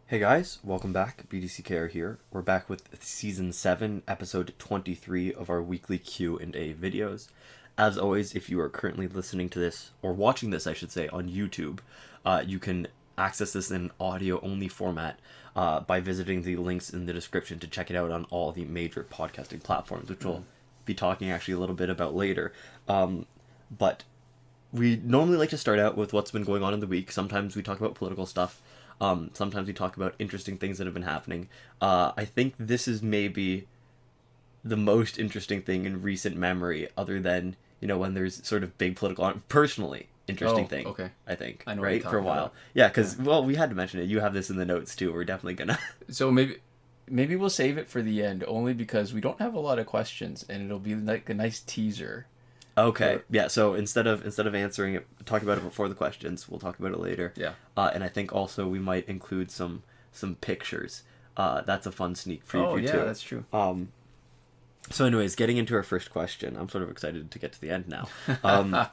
Hey guys, welcome back. BDCKR here. We're back with Season 7, Episode 23 of our weekly Q&A videos. As always, if you are currently listening to this, or watching this, I should say, on YouTube, you can access this in audio-only format by visiting the links in the description to check it out on all the major podcasting platforms, which we'll be talking actually a little bit about later. But we normally like to start out with what's been going on in the week. Sometimes we talk about political stuff. Sometimes we talk about interesting things that have been happening. I think this is maybe the most interesting thing in recent memory, other than, when there's sort of big political, personally interesting thing. Okay. I think, I know, right? For a while. About. Yeah, because, well, we had to mention it. You have this in the notes, too. We're definitely going to... So maybe we'll save it for the end, only because we don't have a lot of questions, and it'll be like a nice teaser. Okay. Yeah. So instead of answering it, talk about it before the questions. We'll talk about it later. Yeah. And I think also we might include some pictures. That's a fun sneak preview too. Oh yeah, that's true. So anyways, getting into our first question. I'm sort of excited to get to the end now.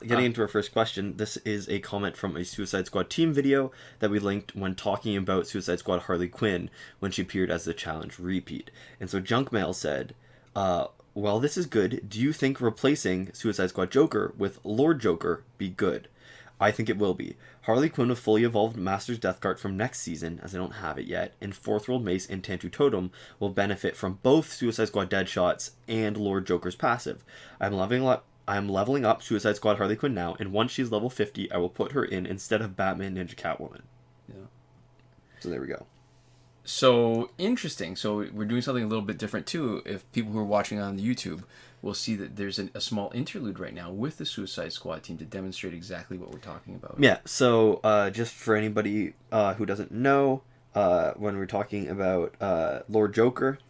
Getting into our first question. This is a comment from a Suicide Squad team video that we linked when talking about Suicide Squad Harley Quinn when she appeared as the challenge repeat. And so Junk Mail said, well, this is good. Do you think replacing Suicide Squad Joker with Lord Joker be good? I think it will be. Harley Quinn with fully evolved Master's Death Cart from next season, as I don't have it yet, and Fourth World Mace and Tantu Totem will benefit from both Suicide Squad Deadshots and Lord Joker's passive. I'm leveling up Suicide Squad Harley Quinn now, and once she's level 50, I will put her in instead of Batman Ninja Catwoman. Yeah. So there we go. So, interesting. So, we're doing something a little bit different, too. If people who are watching on the YouTube will see that there's a small interlude right now with the Suicide Squad team to demonstrate exactly what we're talking about. Yeah, so just for anybody who doesn't know, when we're talking about Lord Joker,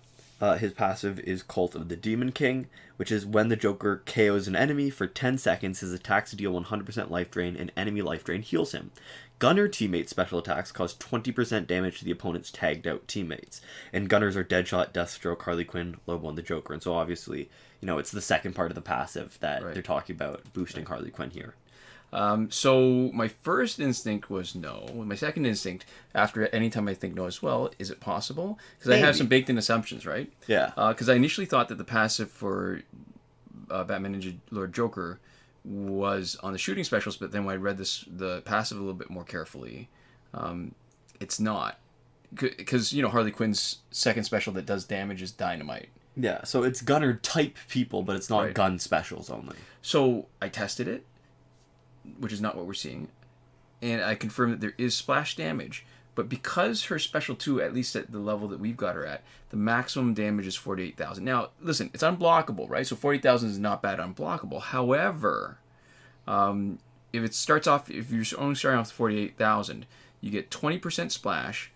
his passive is Cult of the Demon King, which is when the Joker KOs an enemy for 10 seconds, his attacks deal 100% life drain, and enemy life drain heals him. Gunner teammates' special attacks cause 20% damage to the opponent's tagged out teammates. And Gunners are Deadshot, Deathstroke, Harley Quinn, Lobo, and the Joker. And so obviously, it's the second part of the passive that they're talking about boosting Harley Quinn here. So my first instinct was no. My second instinct, after any time I think no as well, is it possible? Because I have some baked in assumptions, right? Yeah. Because I initially thought that the passive for Batman Ninja Lord Joker was on the shooting specials, but then when I read the passive a little bit more carefully, it's not. Because, Harley Quinn's second special that does damage is Dynamite. Yeah, so it's gunner type people, but it's not gun specials only. So I tested it, which is not what we're seeing, and I confirmed that there is splash damage, but because her special 2, at least at the level that we've got her at, the maximum damage is 48,000. Now, listen, it's unblockable, right? So 40,000 is not bad unblockable. However, if you're only starting off with 48,000, you get 20% splash.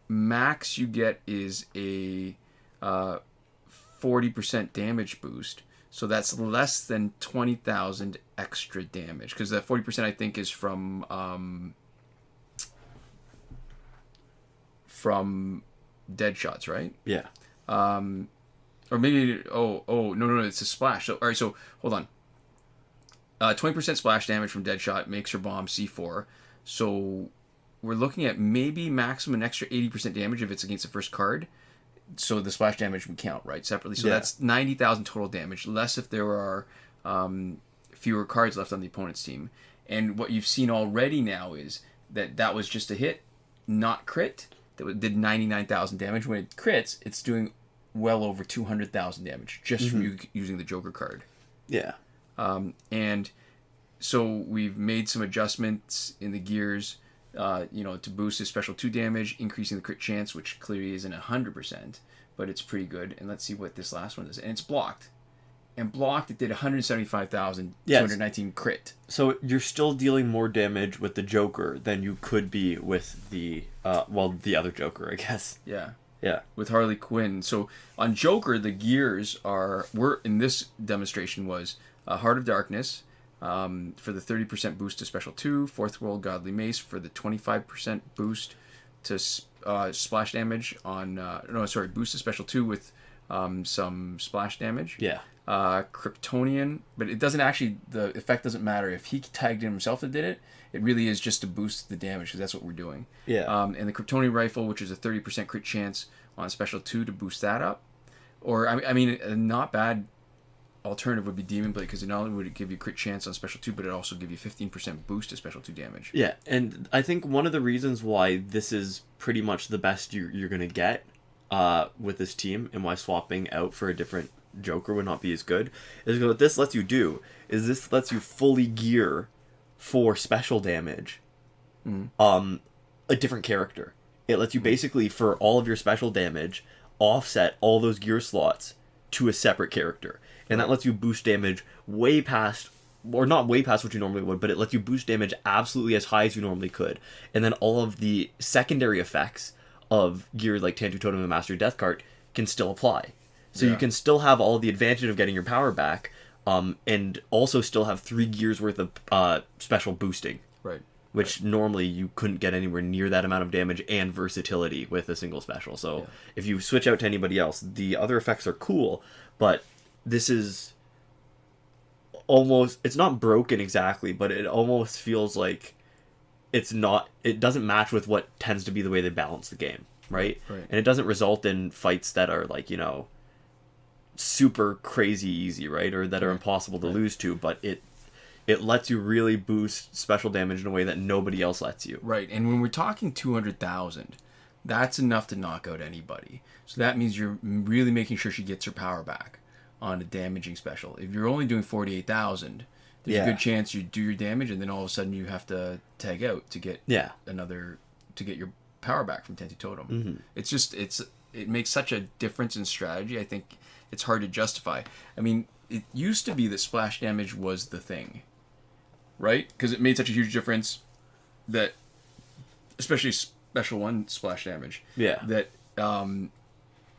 Max you get is a 40% damage boost. So that's less than 20,000 extra damage. Because that 40% I think is from Deadshots, right? Yeah. Or maybe no, it's a splash. So all right, so hold on. 20% splash damage from Deadshot makes her bomb C4. So we're looking at maybe maximum an extra 80% damage if it's against the first card. So the splash damage would count, right, separately. So that's 90,000 total damage, less if there are fewer cards left on the opponent's team. And what you've seen already now is that was just a hit, not crit. That did 99,000 damage. When it crits, it's doing well over 200,000 damage just from using the Joker card. Yeah. And so we've made some adjustments in the gears, to boost his special 2 damage, increasing the crit chance, which clearly isn't 100%, but it's pretty good. And let's see what this last one is. And it's blocked. And blocked, it did 175,219 crit. So you're still dealing more damage with the Joker than you could be with the other Joker, I guess. Yeah. Yeah. With Harley Quinn. So on Joker, the gears were in this demonstration was Heart of Darkness for the 30% boost to Special 2, Fourth World Godly Mace for the 25% boost to splash damage on... boost to Special 2 with some splash damage. Yeah. Kryptonian, but it doesn't actually, the effect doesn't matter. If he tagged in himself that did it, it really is just to boost the damage, because that's what we're doing. Yeah. And the Kryptonian rifle, which is a 30% crit chance on special 2 to boost that up. Or, I mean, a not bad alternative would be Demon Blade, because not only would it give you crit chance on special 2, but it also give you 15% boost to special 2 damage. Yeah, and I think one of the reasons why this is pretty much the best you're going to get with this team, and why swapping out for a different Joker would not be as good, is what this lets you do, is this lets you fully gear for special damage a different character. It lets you basically, for all of your special damage, offset all those gear slots to a separate character. And that lets you boost damage way past, or not way past what you normally would, but it lets you boost damage absolutely as high as you normally could. And then all of the secondary effects of gear like Tantu Totem and Master Death Cart can still apply. So you can still have all the advantage of getting your power back, and also still have 3 gears worth of special boosting. Right. Which normally you couldn't get anywhere near that amount of damage and versatility with a single special. So if you switch out to anybody else, the other effects are cool, but this is almost, it's not broken exactly, but it almost feels like it doesn't match with what tends to be the way they balance the game, right? And it doesn't result in fights that are like, super crazy easy, right? Or that are impossible to lose to, but it lets you really boost special damage in a way that nobody else lets you. Right, and when we're talking 200,000, that's enough to knock out anybody. So that means you're really making sure she gets her power back on a damaging special. If you're only doing 48,000, there's a good chance you do your damage, and then all of a sudden you have to tag out to get to get your power back from Tantu Totem. Mm-hmm. It's just, it makes such a difference in strategy. I think it's hard to justify. I mean, it used to be that splash damage was the thing, right? Because it made such a huge difference that, especially special 1 splash damage, that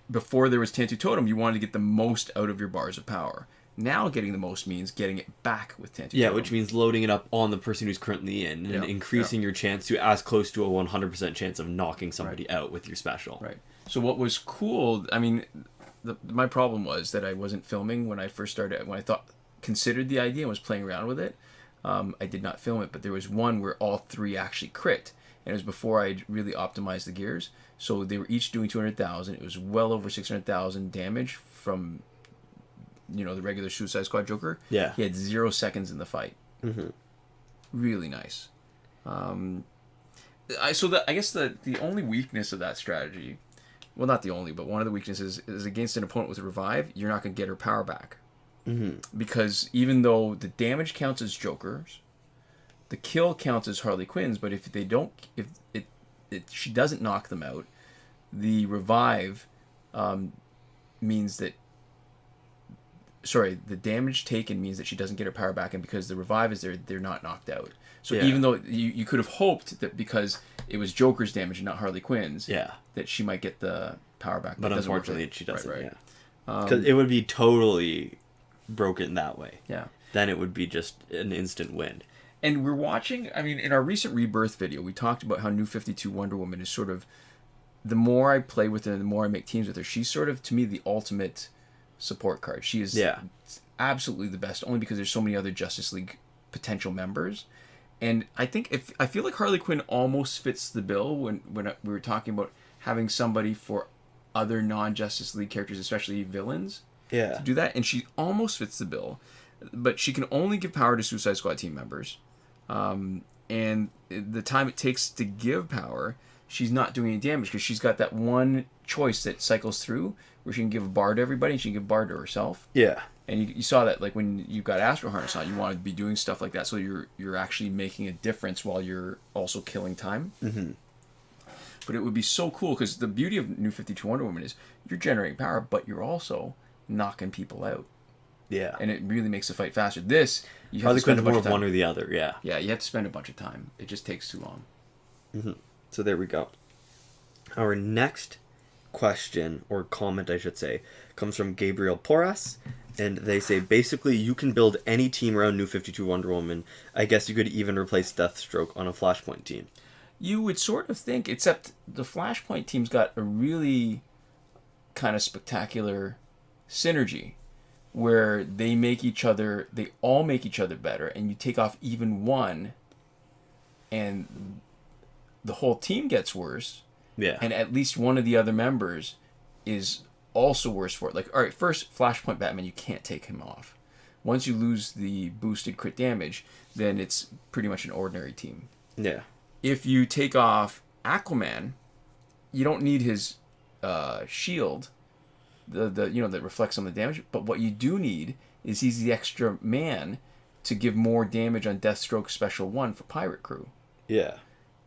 before there was Tantu Totem, you wanted to get the most out of your bars of power. Now getting the most means getting it back with Tantu Totem. Yeah, which means loading it up on the person who's currently in, and increasing your chance to as close to a 100% chance of knocking somebody out with your special. Right. So what was cool, I mean, my problem was that I wasn't filming when I first started. When I considered the idea and was playing around with it, I did not film it. But there was one where all 3 actually crit, and it was before I really optimized the gears. So they were each doing 200,000. It was well over 600,000 damage from, the regular Suicide Squad Joker. Yeah. He had 0 seconds in the fight. Mm-hmm. Really nice. I guess the only weakness of that strategy, well, not the only, but one of the weaknesses is against an opponent with a revive, you're not going to get her power back. Mm-hmm. Because even though the damage counts as Joker's, the kill counts as Harley Quinn's, but if she doesn't knock them out, the revive means that, the damage taken means that she doesn't get her power back, and because the revive is there, they're not knocked out. So even though you could have hoped that because it was Joker's damage and not Harley Quinn's, that she might get the power back. But unfortunately, she doesn't. Right. Because it would be totally broken that way. Yeah. Then it would be just an instant win. And we're watching, in our recent Rebirth video, we talked about how New 52 Wonder Woman is sort of, the more I play with her, the more I make teams with her, she's sort of, to me, the ultimate support card. She is absolutely the best, only because there's so many other Justice League potential members. And I feel like Harley Quinn almost fits the bill when we were talking about having somebody for other non-Justice League characters, especially villains, to do that. And she almost fits the bill, but she can only give power to Suicide Squad team members. And the time it takes to give power, she's not doing any damage because she's got that one choice that cycles through where she can give a bar to everybody and she can give a bar to herself. Yeah. And you saw that, like, when you got Astro Harness on, you want to be doing stuff like that, so you're actually making a difference while you're also killing time. Mm-hmm. But it would be so cool, because the beauty of New 52 Wonder Woman is you're generating power, but you're also knocking people out. Yeah. And it really makes the fight faster. This, you have Harley to spend a Quinn's bunch more of time. one or the other, yeah. Yeah, you have to spend a bunch of time. It just takes too long. Mm-hmm. So there we go. Our next question, or comment I should say, comes from Gabriel Porras. And they say, basically, you can build any team around New 52 Wonder Woman. I guess you could even replace Deathstroke on a Flashpoint team. You would sort of think, except the Flashpoint team's got a really kind of spectacular synergy where they all make each other better, and you take off even one, and the whole team gets worse. Yeah. And at least one of the other members is also worse for it. Like, all right, first, Flashpoint Batman, you can't take him off. Once you lose the boosted crit damage, then it's pretty much an ordinary team. Yeah. If you take off Aquaman, you don't need his shield, that reflects on the damage. But what you do need is he's the extra man to give more damage on Deathstroke Special 1 for Pirate Crew. Yeah.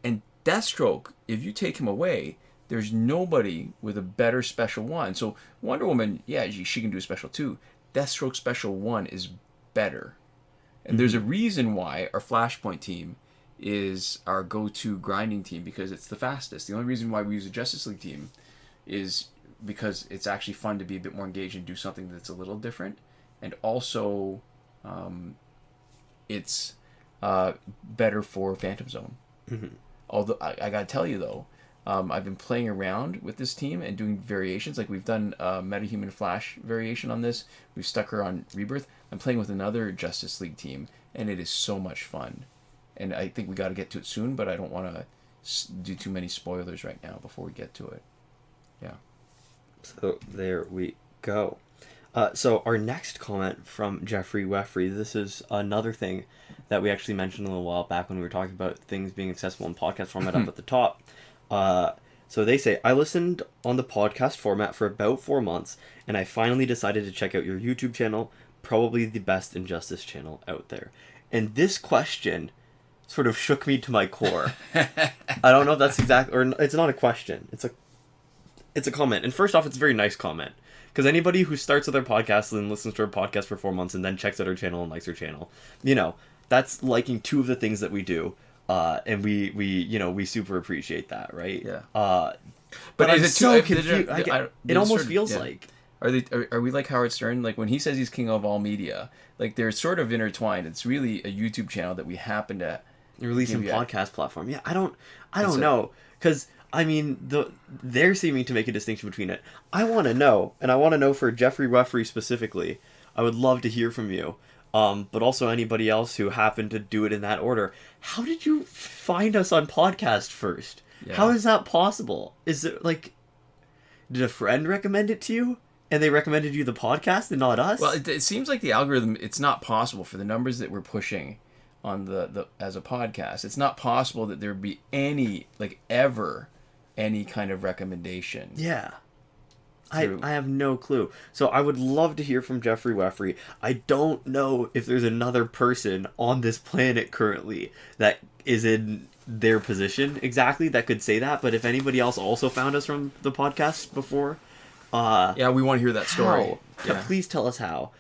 And Deathstroke, if you take him away, there's nobody with a better Special 1. So Wonder Woman, yeah, she can do a Special 2. Deathstroke Special 1 is better. And there's a reason why our Flashpoint team is our go-to grinding team, because it's the fastest. The only reason why we use a Justice League team is because it's actually fun to be a bit more engaged and do something that's a little different. And also, it's better for Phantom Zone. Mm-hmm. Although, I gotta tell you though, I've been playing around with this team and doing variations. Like, we've done a Metahuman Flash variation on this. We've stuck her on Rebirth. I'm playing with another Justice League team, and it is so much fun. And I think we got to get to it soon, but I don't want to do too many spoilers right now before we get to it. Yeah. So there we go. So our next comment from Jeffrey Weffery. This is another thing that we actually mentioned a little while back when we were talking about things being accessible in podcast format up at the top. So they say, I listened on the podcast format for about 4 months, and I finally decided to check out your YouTube channel, probably the best Injustice channel out there. And this question sort of shook me to my core. I don't know if that's exact, or it's not a question. It's a comment. And first off, it's a very nice comment. Because anybody who starts with our podcast and listens to our podcast for 4 months and then checks out our channel and likes our channel, that's liking two of the things that we do. And we super appreciate that, right? Yeah. But is I'm it so too, confused. It almost feels yeah. like... Are we like Howard Stern? Like, when he says he's king of all media, like, they're sort of intertwined. It's really a YouTube channel that we happen to release in podcast platform. Yeah, I don't know, because they're seeming to make a distinction between it. I want to know, and I want to know for Jeffrey Weffery specifically. I would love to hear from you, but also anybody else who happened to do it in that order. How did you find us on podcast first? Yeah. How is that possible? Is it like, did a friend recommend it to you? And they recommended you the podcast and not us? Well, it seems like the algorithm, it's not possible for the numbers that we're pushing on the as a podcast. It's not possible that there would be any kind of recommendation. Yeah. I have no clue. So I would love to hear from Jeffrey Weffery. I don't know if there's another person on this planet currently that is in their position exactly that could say that. But if anybody else also found us from the podcast before... yeah, we want to hear that story. Yeah. Please tell us how.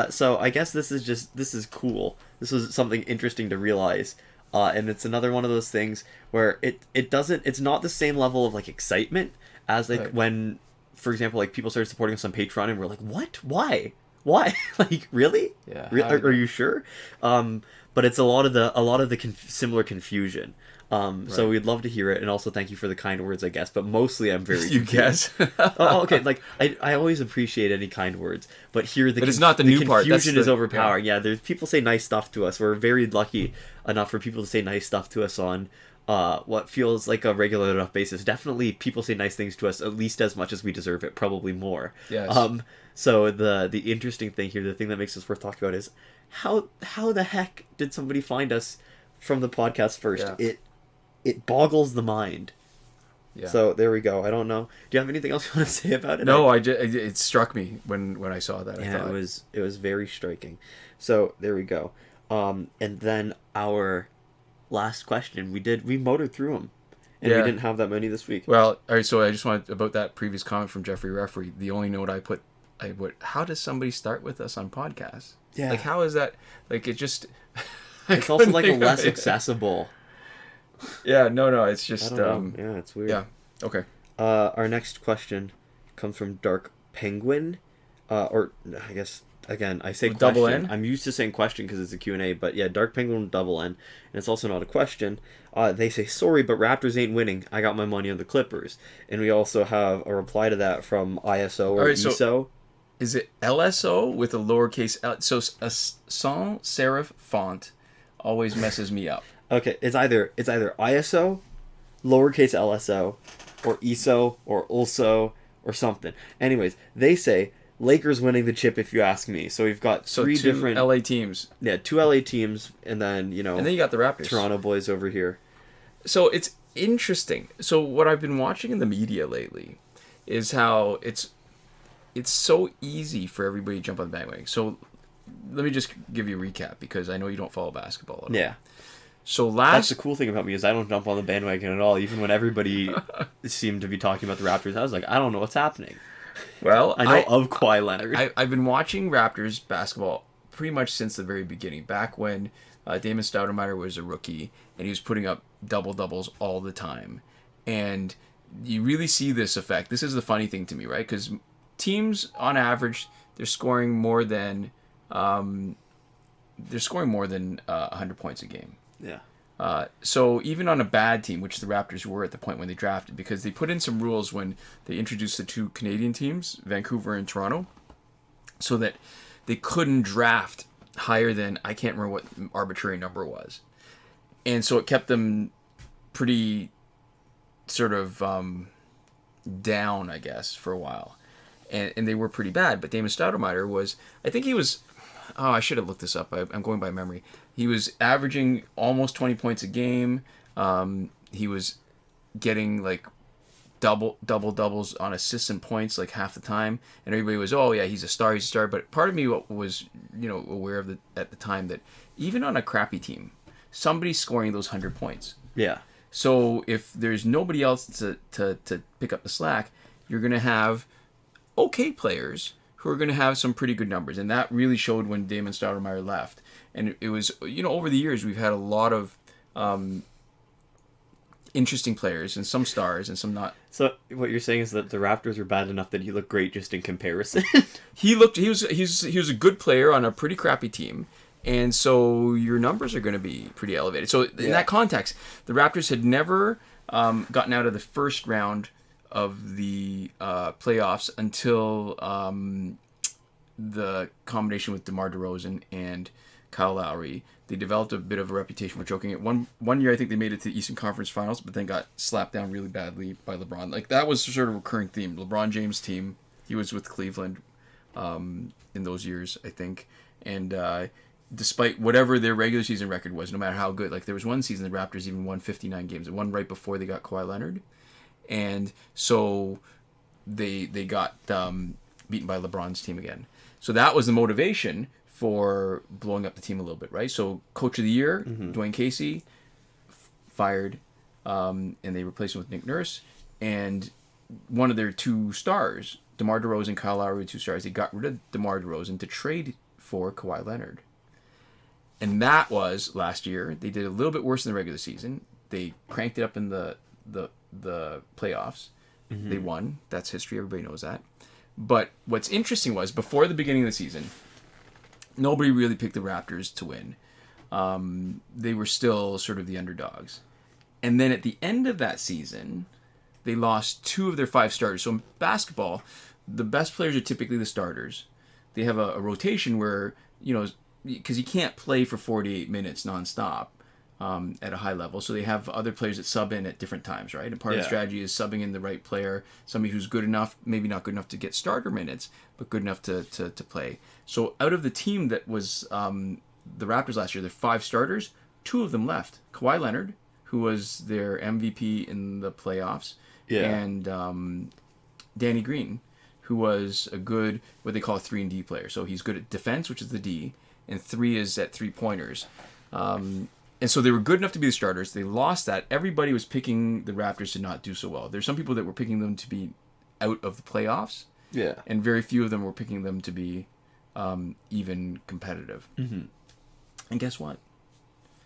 So I guess this is cool. This is something interesting to realize. And it's another one of those things where it's not the same level of like excitement as like when, for example, like people started supporting us on Patreon and we're like, what? Why? Like, really? Yeah. Are you sure? But it's a lot of the similar confusion. So we'd love to hear it, and also thank you for the kind words, I guess. But mostly, I'm very you guess. Okay. Like I always appreciate any kind words, but here but it's not the new part. Confusion is overpowering. Yeah, there's people say nice stuff to us. We're very lucky enough for people to say nice stuff to us on what feels like a regular enough basis. Definitely, people say nice things to us at least as much as we deserve it, probably more. Yes. So the interesting thing here, the thing that makes us worth talking about, is how the heck did somebody find us from the podcast first? Yeah. It boggles the mind. Yeah. So there we go. I don't know. Do you have anything else you want to say about it? No, it struck me when I saw that. Yeah, it was very striking. So there we go. And then our last question, we motored through them, and we didn't have that many this week. Well, all right. So I just wanted about that previous comment from Jeffrey Weffery. The only note I put, how does somebody start with us on podcasts? Yeah. Like, how is that? Like, it just. It's also like a less accessible. Yeah, no, it's just yeah, it's weird. Yeah. Okay. Our next question comes from Dark Penguin, or I guess again I say with question. Double N? I'm used to saying question because it's a Q&A, but yeah, Dark Penguin with double N, and it's also not a question. They say, sorry, but Raptors ain't winning. I got my money on the Clippers. And we also have a reply to that from ISO or All right, ESO. Is it LSO with a lowercase L? So a sans serif font always messes me up. Okay, it's either ISO, lowercase LSO, or ESO, or ULSO, or something. Anyways, they say Lakers winning the chip if you ask me. So we've got three two different LA teams. Yeah, two LA teams, and then And then you got the Raptors. Toronto boys over here. So it's interesting. So what I've been watching in the media lately is how it's so easy for everybody to jump on the bandwagon. So let me just give you a recap because I know you don't follow basketball at all. Yeah. So That's the cool thing about me is I don't jump on the bandwagon at all. Even when everybody seemed to be talking about the Raptors, I was like, I don't know what's happening. Well, I know of Kawhi Leonard. I've been watching Raptors basketball pretty much since the very beginning. Back when Damon Stoudemire was a rookie and he was putting up double-doubles all the time. And you really see this effect. This is the funny thing to me, right? Because teams, on average, they're scoring more than 100 points a game. Yeah. So even on a bad team, which the Raptors were at the point when they drafted, because they put in some rules when they introduced the two Canadian teams, Vancouver and Toronto, so that they couldn't draft higher than, I can't remember what arbitrary number was. And so it kept them pretty sort of down, I guess, for a while. And they were pretty bad. But Damon Stoudemire was, I think he was, I should have looked this up. I'm going by memory. He was averaging almost 20 points a game. He was getting like doubles on assists and points like half the time. And everybody was, oh yeah, he's a star. But part of me was, aware of at the time that even on a crappy team, somebody's scoring those 100 points. Yeah. So if there's nobody else to pick up the slack, you're going to have okay players who are going to have some pretty good numbers. And that really showed when Damon Stoudemire left. And it was, over the years, we've had a lot of interesting players and some stars and some not. So what you're saying is that the Raptors were bad enough that he looked great just in comparison? He was a good player on a pretty crappy team. And so your numbers are going to be pretty elevated. So in that context, the Raptors had never gotten out of the first round of the playoffs until the combination with DeMar DeRozan and Kyle Lowry. They developed a bit of a reputation for choking it. One year, I think they made it to the Eastern Conference Finals, but then got slapped down really badly by LeBron. Like, that was sort of a recurring theme. LeBron James' team, he was with Cleveland in those years, I think. And despite whatever their regular season record was, no matter how good, like there was one season the Raptors even won 59 games. It won right before they got Kawhi Leonard. And so they got beaten by LeBron's team again. So that was the motivation for blowing up the team a little bit, right? So Coach of the Year, Dwayne Casey, fired, and they replaced him with Nick Nurse. And one of their two stars, DeMar DeRozan and Kyle Lowry were two stars. They got rid of DeMar DeRozan to trade for Kawhi Leonard. And that was last year. They did a little bit worse in the regular season. They cranked it up in the playoffs. They won. That's history. Everybody knows that. But what's interesting was, before the beginning of the season, nobody really picked the Raptors to win. They were still sort of the underdogs. And then at the end of that season, they lost 2 of their 5 starters. So in basketball, the best players are typically the starters. They have a rotation where, because you can't play for 48 minutes nonstop at a high level. So they have other players that sub in at different times, right? And part of the strategy is subbing in the right player, somebody who's good enough, maybe not good enough to get starter minutes, but good enough to play. So out of the team that was the Raptors last year, their 5 starters, 2 of them left. Kawhi Leonard, who was their MVP in the playoffs, and Danny Green, who was a good, what they call a 3-and-D player. So he's good at defense, which is the D, and 3 is at 3-pointers. And so they were good enough to be the starters. They lost that. Everybody was picking the Raptors to not do so well. There's some people that were picking them to be out of the playoffs. Yeah. And very few of them were picking them to be even competitive. And guess what?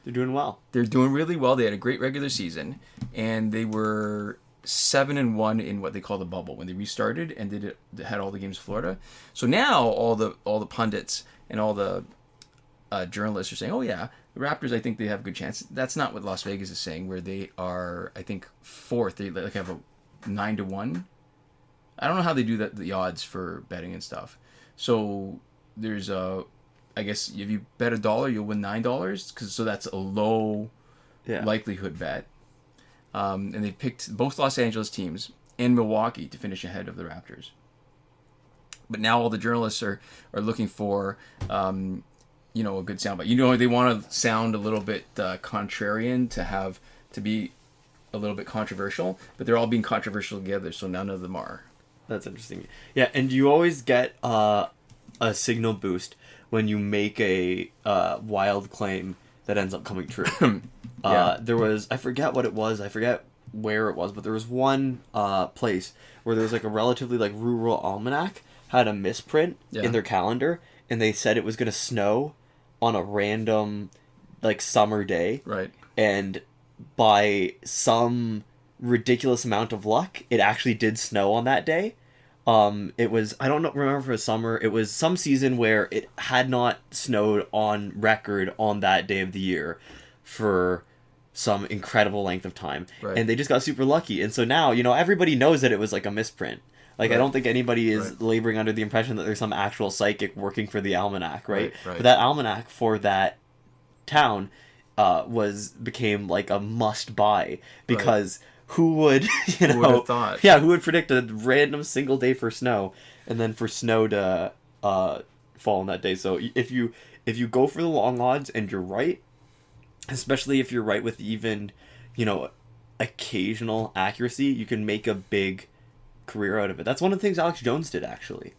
They're doing well. They're doing really well. They had a great regular season. And they were 7-1 in what they call the bubble when they restarted and had all the games in Florida. So now all the pundits and all the journalists are saying, oh yeah, the Raptors, I think they have a good chance. That's not what Las Vegas is saying, where they are, I think, 4th. They have a 9-1. I don't know how they do that, the odds for betting and stuff, So there's I guess if you bet $1, you'll win $9, so that's a low likelihood bet. And they picked both Los Angeles teams and Milwaukee to finish ahead of the Raptors. But now all the journalists are looking for, a good soundbite. They want to sound a little bit contrarian, to be a little bit controversial, but they're all being controversial together, so none of them are. That's interesting. Yeah, and you always get a signal boost when you make a wild claim that ends up coming true. There was, I forget what it was, I forget where it was, but there was one place where there was like a relatively like rural almanac had a misprint in their calendar, and they said it was going to snow on a random like summer day. Right. And by some ridiculous amount of luck, it actually did snow on that day. It was, I don't know, remember if it was summer, it was some season where it had not snowed on record on that day of the year for some incredible length of time. Right. And they just got super lucky. And so now, everybody knows that it was like a misprint. Like, I don't think anybody is laboring under the impression that there's some actual psychic working for the almanac, right? But that almanac for that town became like a must buy, because who would, who would have thought? Yeah, who would predict a random single day for snow, and then for snow to fall on that day? So if you go for the long odds and you're right, especially if you're right with even, occasional accuracy, you can make a big career out of it. That's one of the things Alex Jones did, actually.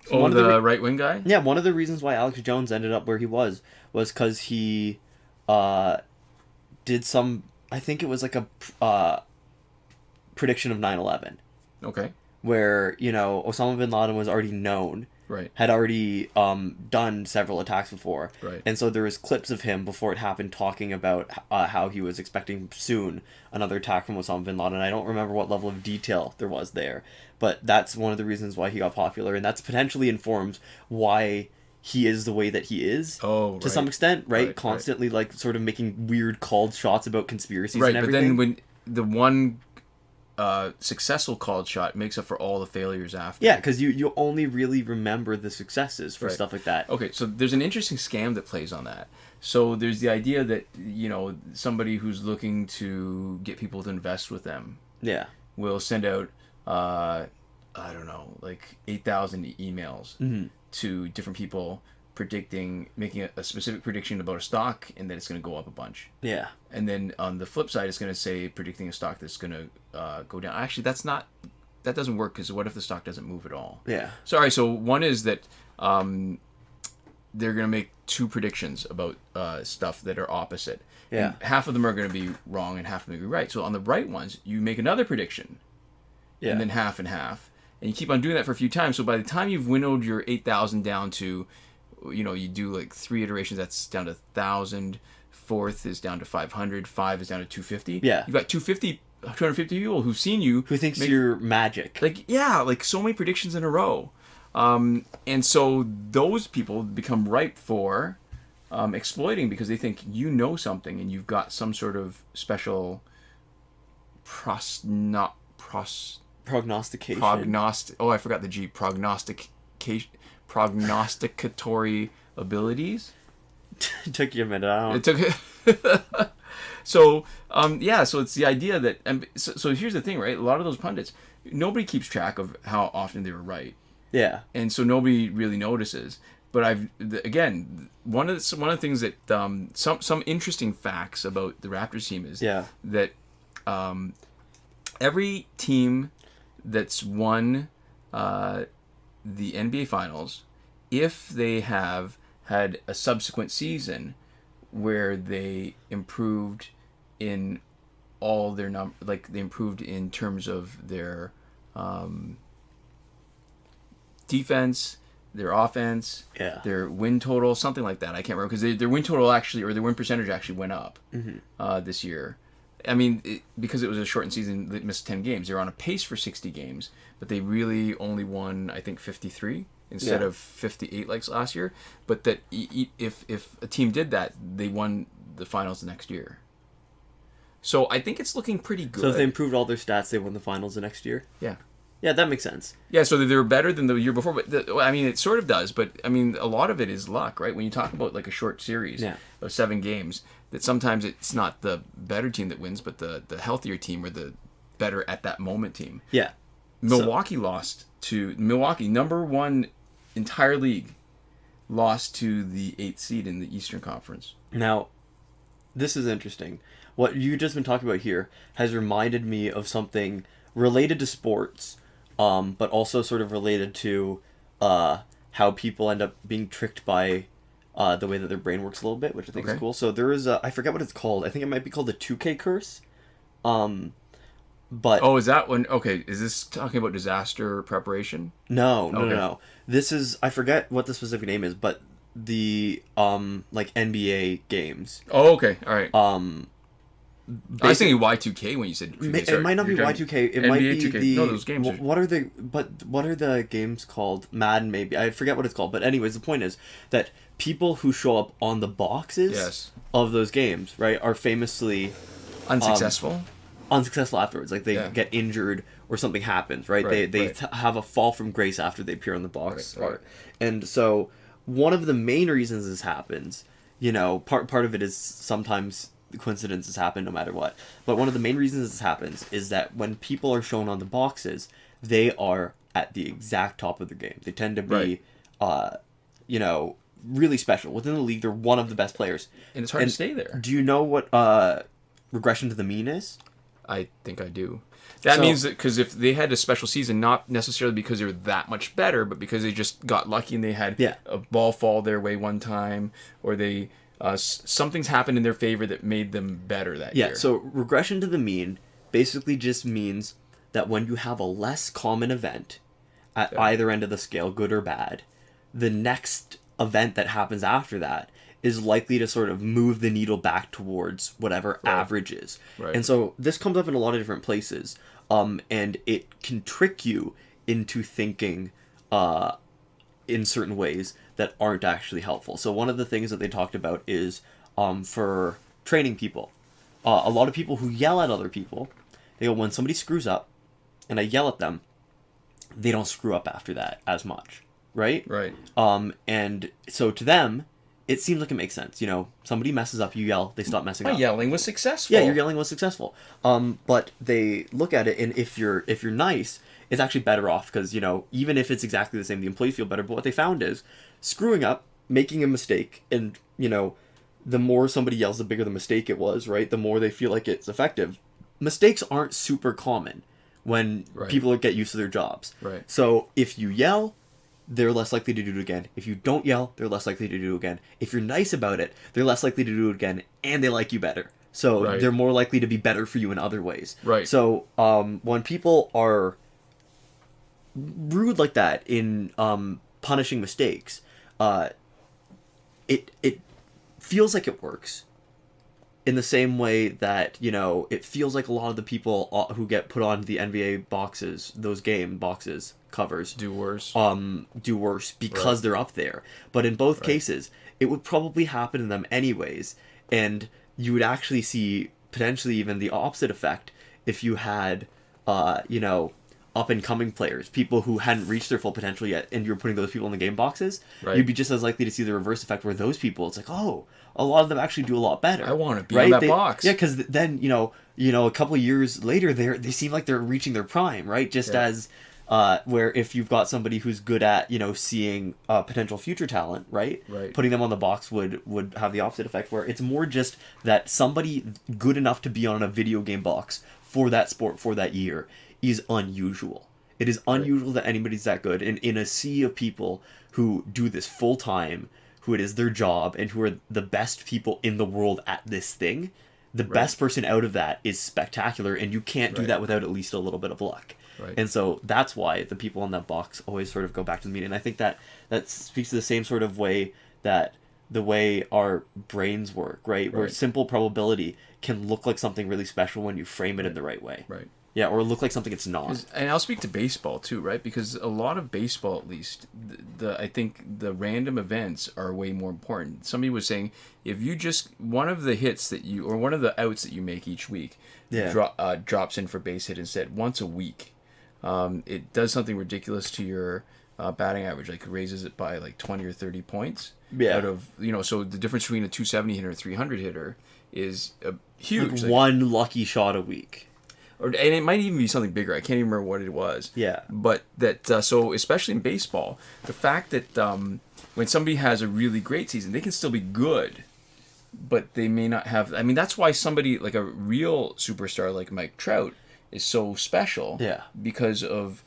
So the right wing guy? Yeah, one of the reasons why Alex Jones ended up where he was because he did some, I think it was like a prediction of 9/11. Okay. Where, Osama bin Laden was already known. Right. Had already done several attacks before. Right. And so there was clips of him before it happened talking about how he was expecting soon another attack from Osama bin Laden. I don't remember what level of detail there was there. But that's one of the reasons why he got popular. And that's potentially informs why he is the way that he is. Oh, to some extent, right? Constantly, like, sort of making weird called shots about conspiracies and everything. But then when the one successful called shot makes up for all the failures after. Yeah, because you only really remember the successes for stuff like that. Okay, so there's an interesting scam that plays on that. So there's the idea that, somebody who's looking to get people to invest with them will send out, I don't know, like 8,000 emails to different people making a specific prediction about a stock, and then it's going to go up a bunch. Yeah. And then on the flip side, it's going to say predicting a stock that's going to go down. Actually, that doesn't work, because what if the stock doesn't move at all? Yeah. Sorry. So one is that they're going to make two predictions about stuff that are opposite. Yeah. And half of them are going to be wrong and half of them are going to be right. So on the right ones, you make another prediction. Yeah. And then half and half. And you keep on doing that for a few times. So by the time you've winnowed your 8,000 down to, you do like 3 iterations, that's down to 1,000. Fourth is down to 500. 5 is down to 250. Yeah. You've got 250 people who've seen you. Who thinks you're magic. Like so many predictions in a row. And so those people become ripe for exploiting, because they think you know something and you've got some sort of special prognostication. I forgot the G. Prognosticatory abilities. It took you a minute. So it's the idea that, and so here's the thing, right? A lot of those pundits, nobody keeps track of how often they were right. Yeah. And so nobody really notices. But one of the things that some interesting facts about the Raptors team is that every team that's won the NBA Finals, if they have had a subsequent season where they improved in all their they improved in terms of their defense, their offense, their win total, something like that. I can't remember, because their win total their win percentage actually went up this year. I mean, because it was a shortened season, they missed 10 games. They were on a pace for 60 games, but they really only won, I think, 53 instead of 58 like last year. But that if a team did that, they won the finals the next year. So I think it's looking pretty good. So if they improved all their stats, they won the finals the next year? Yeah. Yeah, that makes sense. Yeah, so they were better than the year before, but I mean, it sort of does. But I mean, a lot of it is luck, right? When you talk about like a short series of 7 games, that sometimes it's not the better team that wins, but the healthier team or the better at that moment team. Yeah. Milwaukee lost to number 1 entire league, lost to the 8th seed in the Eastern Conference. Now, this is interesting. What you've just been talking about here has reminded me of something related to sports, but also sort of related to how people end up being tricked by the way that their brain works a little bit, which I think is cool. So there is I forget what it's called. I think it might be called the 2K curse. But is that one? Okay, is this talking about disaster preparation? No. This is, I forget what the specific name is, but the like NBA games. Oh, okay, all right. I was thinking Y2K when you said 2K. It might not be Y2K. It NBA might be 2K. the. No, those games. What are the games called? Madden, maybe. I forget what it's called. But anyways, the point is that people who show up on the boxes of those games, right, are famously unsuccessful afterwards. Like they get injured or something happens, right? They have a fall from grace after they appear on the box art. And so one of the main reasons this happens, part of it is sometimes coincidences happen no matter what. But one of the main reasons this happens is that when people are shown on the boxes, they are at the exact top of their game. They tend to be, really special. Within the league, they're one of the best players. And it's hard to stay there. Do you know what regression to the mean is? I think I do. That means that because if they had a special season, not necessarily because they were that much better, but because they just got lucky and they had a ball fall their way one time, or they something's happened in their favor that made them better that year. Yeah, so regression to the mean basically just means that when you have a less common event at either end of the scale, good or bad, the next event that happens after that is likely to sort of move the needle back towards whatever average is. Right. And so this comes up in a lot of different places, and it can trick you into thinking in certain ways that aren't actually helpful. So one of the things that they talked about is for training people. A lot of people who yell at other people, they go, when somebody screws up and I yell at them, they don't screw up after that as much, right? Right. And so to them, it seems like it makes sense. Somebody messes up, you yell, they stop messing up. My yelling was successful. Yeah, your yelling was successful. But they look at it, and if you're nice, it's actually better off because, even if it's exactly the same, the employees feel better. But what they found is screwing up, making a mistake, and, the more somebody yells, the bigger the mistake it was, right? The more they feel like it's effective. Mistakes aren't super common when people get used to their jobs. Right. So if you yell, they're less likely to do it again. If you don't yell, they're less likely to do it again. If you're nice about it, they're less likely to do it again, and they like you better. So they're more likely to be better for you in other ways. Right. So when people are rude like that in punishing mistakes, it feels like it works. In the same way that, it feels like a lot of the people who get put on the NBA boxes, those game boxes covers, do worse because they're up there. But in both cases, it would probably happen to them anyways, and you would actually see potentially even the opposite effect if you had, up and coming players, people who hadn't reached their full potential yet, and you're putting those people in the game boxes. You'd be just as likely to see the reverse effect where those people, it's like, oh, a lot of them actually do a lot better. I want to be in that box. Yeah, because then a couple of years later, they seem like they're reaching their prime, right? Just as where if you've got somebody who's good at seeing potential future talent, right? Putting them on the box would have the opposite effect, where it's more just that somebody good enough to be on a video game box for that sport for that year is unusual. It is unusual that anybody's that good, and in a sea of people who do this full time, who it is their job, and who are the best people in the world at this thing, the best person out of that is spectacular, and you can't do that without at least a little bit of luck. And so that's why the people on that box always sort of go back to the mean. And I think that speaks to the same sort of way that the way our brains work, right? Where simple probability can look like something really special when you frame it in the right way. Yeah, or look like something it's not. And I'll speak to baseball too, right? Because a lot of baseball, at least, I think the random events are way more important. Somebody was saying, if you just, one of the hits that you, or one of the outs that you make each week drops in for base hit instead once a week, It does something ridiculous to your batting average, like raises it by like 20 or 30 points. Yeah. Out of, so the difference between a 270 hitter and a 300 hitter is huge. Like one lucky shot a week. And it might even be something bigger. I can't even remember what it was. Yeah. But that, so especially in baseball, the fact that when somebody has a really great season, they can still be good, but they may not have. I mean, that's why somebody like a real superstar like Mike Trout is so special. Yeah. Because of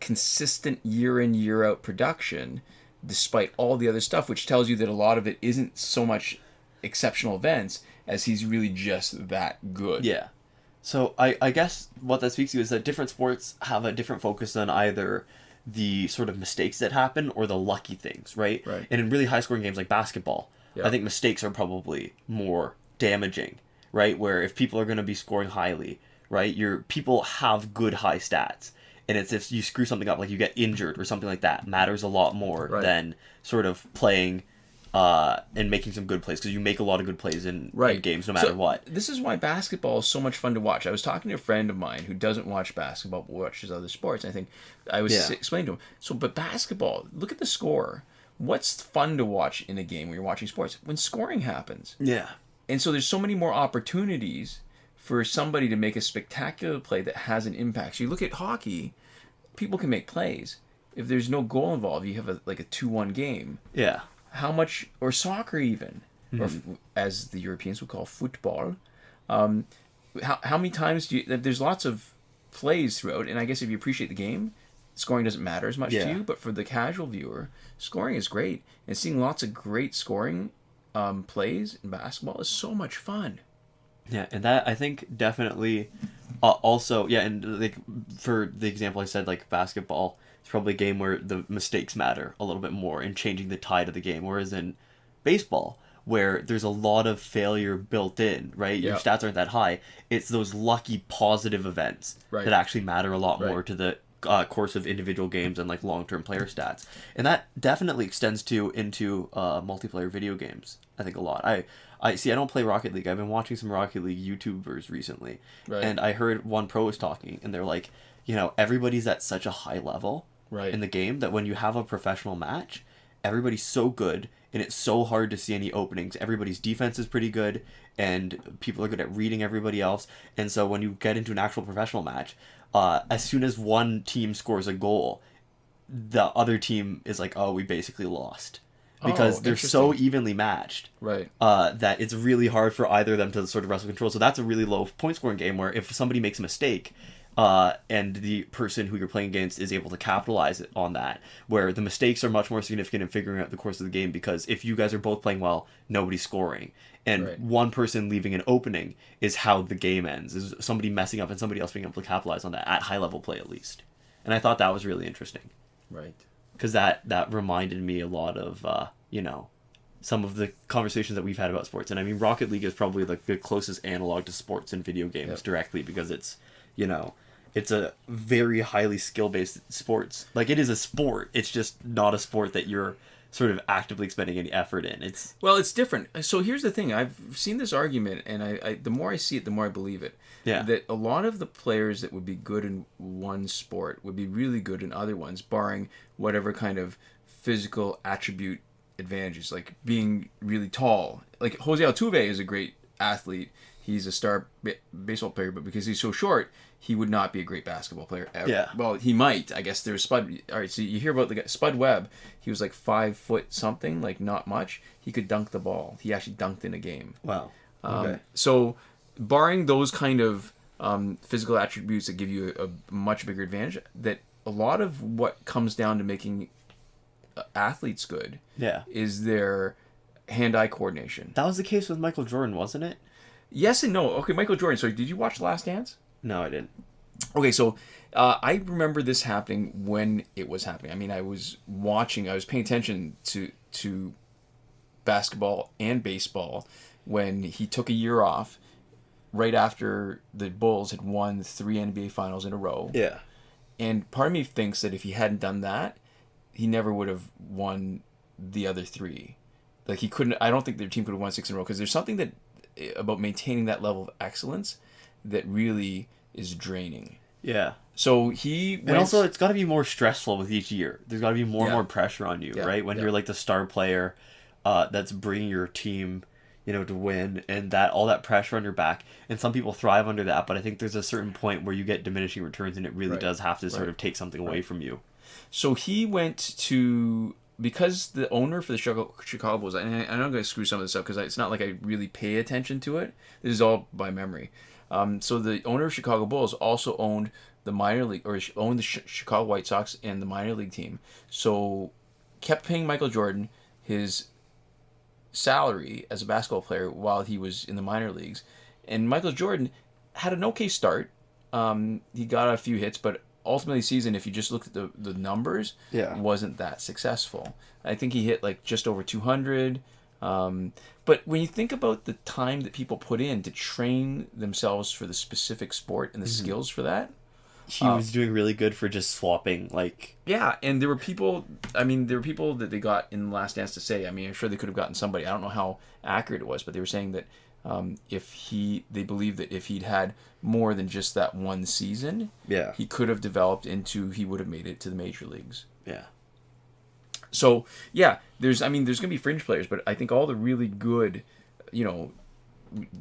consistent year in, year out production, despite all the other stuff, which tells you that a lot of it isn't so much exceptional events as he's really just that good. Yeah. So I guess what that speaks to is that different sports have a different focus on either the sort of mistakes that happen or the lucky things, right? Right. And in really high-scoring games like basketball, Yeah. I think mistakes are probably more damaging, right? Where if people are going to be scoring highly, right, people have good high stats. And it's if you screw something up, like you get injured or something like that, matters a lot more Right. than sort of playing and making some good plays, because you make a lot of good plays in games no matter what. This is why basketball is so much fun to watch. I was talking to a friend of mine who doesn't watch basketball but watches other sports. And I think I was explaining to him. So, but basketball, look at the score. What's fun to watch in a game when you're watching sports? When scoring happens. Yeah. And so there's so many more opportunities for somebody to make a spectacular play that has an impact. So you look at hockey, people can make plays. If there's no goal involved, you have a 2-1 game. Yeah. How much, or soccer even, or as the Europeans would call football, how many times there's lots of plays throughout, and I guess if you appreciate the game, scoring doesn't matter as much to you, but for the casual viewer, scoring is great. And seeing lots of great scoring plays in basketball is so much fun. Yeah, and that, I think, definitely also, and like for the example I said, like basketball, it's probably a game where the mistakes matter a little bit more in changing the tide of the game, whereas in baseball, where there's a lot of failure built in, right? Your stats aren't that high. It's those lucky positive events that actually matter a lot more to the course of individual games and like long-term player stats. And that definitely extends into multiplayer video games, I think, a lot. I see, I don't play Rocket League. I've been watching some Rocket League YouTubers recently, and I heard one pro was talking, and they're like, everybody's at such a high level in the game that when you have a professional match, everybody's so good, and it's so hard to see any openings. Everybody's defense is pretty good, and people are good at reading everybody else. And so when you get into an actual professional match, as soon as one team scores a goal, the other team is like, oh, we basically lost. Because they're so evenly matched that it's really hard for either of them to sort of wrestle control. So that's a really low point scoring game where if somebody makes a mistake, and the person who you're playing against is able to capitalize on that, where the mistakes are much more significant in figuring out the course of the game, because if you guys are both playing well, nobody's scoring. And one person leaving an opening is how the game ends, is somebody messing up and somebody else being able to capitalize on that, at high level play at least. And I thought that was really interesting. Right. Because that reminded me a lot of, some of the conversations that we've had about sports. And I mean, Rocket League is probably like the closest analog to sports and video games directly, because it's, it's a very highly skill-based sports. Like, it is a sport. It's just not a sport that you're sort of actively expending any effort in. It's different. So here's the thing. I've seen this argument, and I the more I see it, the more I believe it. Yeah. That a lot of the players that would be good in one sport would be really good in other ones, barring whatever kind of physical attribute advantages, like being really tall. Like Jose Altuve is a great athlete. He's a star baseball player, but because he's so short, he would not be a great basketball player ever. Yeah. Well, he might. I guess there's Spud. All right, so you hear about the guy, Spud Webb. He was like 5 foot something, like not much. He could dunk the ball. He actually dunked in a game. Wow. Okay. So, barring those kind of physical attributes that give you a much bigger advantage, that a lot of what comes down to making athletes good is their hand-eye coordination. That was the case with Michael Jordan, wasn't it? Yes and no. Okay, Michael Jordan. So, did you watch The Last Dance? No, I didn't. Okay, so I remember this happening when it was happening. I mean, I was paying attention to basketball and baseball when he took a year off right after the Bulls had won 3 NBA finals in a row. Yeah. And part of me thinks that if he hadn't done that, he never would have won the other 3. Like, he couldn't. I don't think their team could have won 6 in a row, because there's something about maintaining that level of excellence that really is draining. Yeah. So he went... And also, it's got to be more stressful with each year. There's got to be more and more pressure on you, right? When you're like the star player that's bringing your team, to win, and that all that pressure on your back. And some people thrive under that, but I think there's a certain point where you get diminishing returns, and it really does have to sort of take something away from you. So he went to... Because the owner for the Chicago Bulls, and I'm going to screw some of this up because it's not like I really pay attention to it. This is all by memory. So the owner of Chicago Bulls also owned the minor league, or owned the Chicago White Sox and the minor league team. So kept paying Michael Jordan his salary as a basketball player while he was in the minor leagues. And Michael Jordan had an okay start. He got a few hits, but ultimately season, if you just looked at the numbers, wasn't that successful. I think he hit like just over 200. But when you think about the time that people put in to train themselves for the specific sport and the skills for that, he was doing really good for just swapping, like... Yeah, and there were people that they got in The Last Dance to say, I'm sure they could have gotten somebody, I don't know how accurate it was, but they were saying that they believed that if he'd had more than just that one season, he could have developed into, he would have made it to the major leagues. Yeah. So, there's going to be fringe players, but I think all the really good, they don't